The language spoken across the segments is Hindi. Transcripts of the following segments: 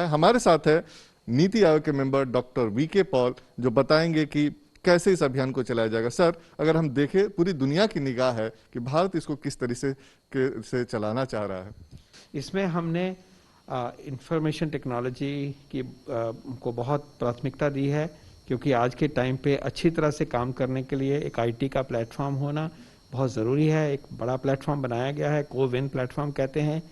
हमारे साथ है नीति आयोग के मेंबर डॉक्टर वीके पॉल, जो बताएंगे कि कैसे इस अभियान को चलाया जाएगा। सर, अगर हम देखें, पूरी दुनिया की निगाह है कि भारत इसको किस तरीके से चलाना चाह रहा है। इसमें हमने इंफॉर्मेशन टेक्नोलॉजी की को बहुत प्राथमिकता दी है, क्योंकि आज के टाइम पे अच्छी तरह से काम करने के लिए एक आईटी का प्लेटफॉर्म होना बहुत ज़रूरी है। एक बड़ा प्लेटफॉर्म बनाया गया है, कोविन प्लेटफॉर्म कहते हैं।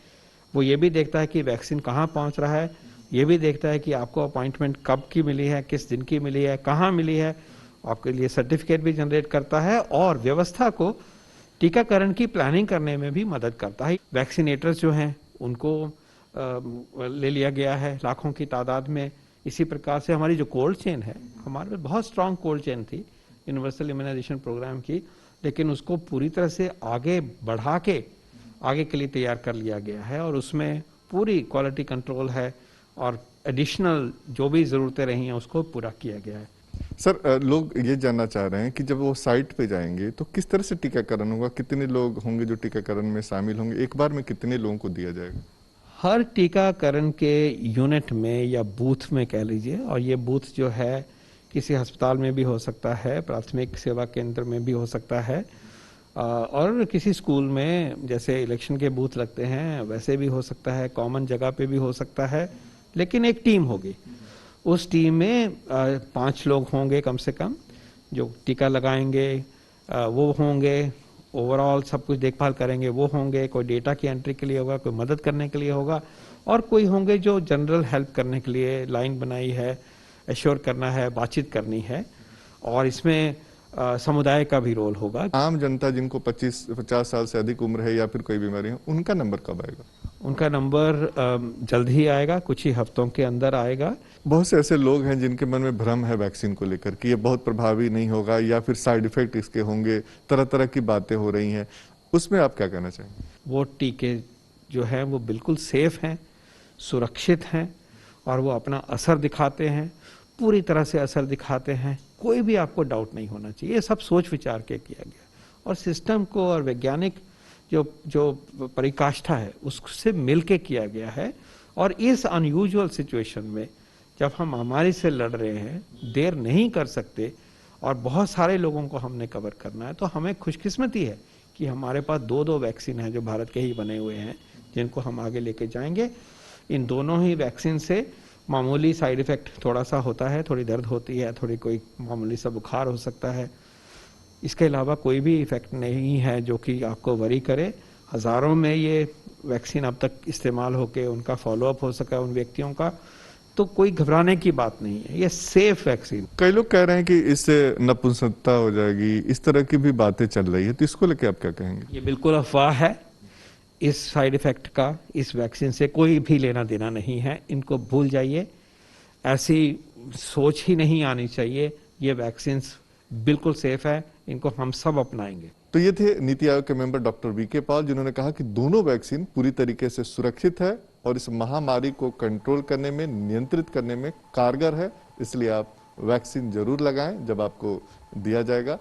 वो ये भी देखता है कि वैक्सीन कहाँ पहुँच रहा है, ये भी देखता है कि आपको अपॉइंटमेंट कब की मिली है, किस दिन की मिली है, कहाँ मिली है, आपके लिए सर्टिफिकेट भी जनरेट करता है और व्यवस्था को टीकाकरण की प्लानिंग करने में भी मदद करता है। वैक्सीनेटर्स जो हैं उनको ले लिया गया है लाखों की तादाद में। इसी प्रकार से हमारी जो कोल्ड चेन है, हमारे में बहुत स्ट्रांग कोल्ड चेन थी यूनिवर्सल इम्यूनाइजेशन प्रोग्राम की, लेकिन उसको पूरी तरह से आगे बढ़ा के आगे के लिए तैयार कर लिया गया है और उसमें पूरी क्वालिटी कंट्रोल है और एडिशनल जो भी ज़रूरतें रही हैं उसको पूरा किया गया है। सर, लोग ये जानना चाह रहे हैं कि जब वो साइट पे जाएंगे तो किस तरह से टीकाकरण होगा, कितने लोग होंगे जो टीकाकरण में शामिल होंगे, एक बार में कितने लोगों को दिया जाएगा? हर टीकाकरण के यूनिट में या बूथ में कह लीजिए, और ये बूथ जो है किसी अस्पताल में भी हो सकता है, प्राथमिक सेवा केंद्र में भी हो सकता है, और किसी स्कूल में जैसे इलेक्शन के बूथ लगते हैं वैसे भी हो सकता है, कॉमन जगह पे भी हो सकता है। लेकिन एक टीम होगी, उस टीम में 5 लोग होंगे कम से कम जो टीका लगाएंगे, वो होंगे, ओवरऑल सब कुछ देखभाल करेंगे वो होंगे, कोई डेटा की एंट्री के लिए होगा, कोई मदद करने के लिए होगा, और कोई होंगे जो जनरल हेल्प करने के लिए लाइन बनाई है, एश्योर करना है, बातचीत करनी है। और इसमें समुदाय का भी रोल होगा। आम जनता जिनको 25-50 साल से अधिक उम्र है या फिर कोई बीमारी है, उनका नंबर कब आएगा? उनका नंबर जल्द ही आएगा, कुछ ही हफ्तों के अंदर आएगा। बहुत से ऐसे लोग हैं जिनके मन में भ्रम है वैक्सीन को लेकर कि ये बहुत प्रभावी नहीं होगा या फिर साइड इफेक्ट इसके होंगे, तरह तरह की बातें हो रही हैं, उसमें आप क्या कहना चाहेंगे? वो टीके जो हैं वो बिल्कुल सेफ हैं, सुरक्षित हैं और वो अपना असर दिखाते हैं, पूरी तरह से असर दिखाते हैं। कोई भी आपको डाउट नहीं होना चाहिए। ये सब सोच विचार के किया गया और सिस्टम को और वैज्ञानिक जो परिकाष्ठा है उससे मिलके किया गया है। और इस अनयूजुअल सिचुएशन में जब हम महामारी से लड़ रहे हैं, देर नहीं कर सकते और बहुत सारे लोगों को हमने कवर करना है, तो हमें खुशकिस्मती है कि हमारे पास 2 वैक्सीन हैं जो भारत के ही बने हुए हैं, जिनको हम आगे लेके जाएंगे। इन दोनों ही वैक्सीन से मामूली साइड इफेक्ट थोड़ा सा होता है, थोड़ी दर्द होती है, थोड़ी कोई मामूली सा बुखार हो सकता है। इसके अलावा कोई भी इफेक्ट नहीं है जो कि आपको वरी करे। हज़ारों में ये वैक्सीन अब तक इस्तेमाल होके उनका फॉलोअप हो सका उन व्यक्तियों का, तो कोई घबराने की बात नहीं है। ये सेफ वैक्सीन। कई लोग कह रहे हैं कि इससे नपुंसकता हो जाएगी, इस तरह की भी बातें चल रही है, तो इसको लेके आप क्या कहेंगे? ये बिल्कुल अफवाह है। इस साइड इफेक्ट का इस वैक्सीन से कोई भी लेना देना नहीं है। इनको भूल जाइए, ऐसी सोच ही नहीं आनी चाहिए। ये वैक्सीन बिल्कुल सेफ है, इनको हम सब अपनाएंगे। तो ये थे नीति आयोग के मेंबर डॉक्टर वीके पॉल, जिन्होंने कहा कि दोनों वैक्सीन पूरी तरीके से सुरक्षित है और इस महामारी को कंट्रोल करने में, नियंत्रित करने में कारगर है। इसलिए आप वैक्सीन जरूर लगाएं जब आपको दिया जाएगा।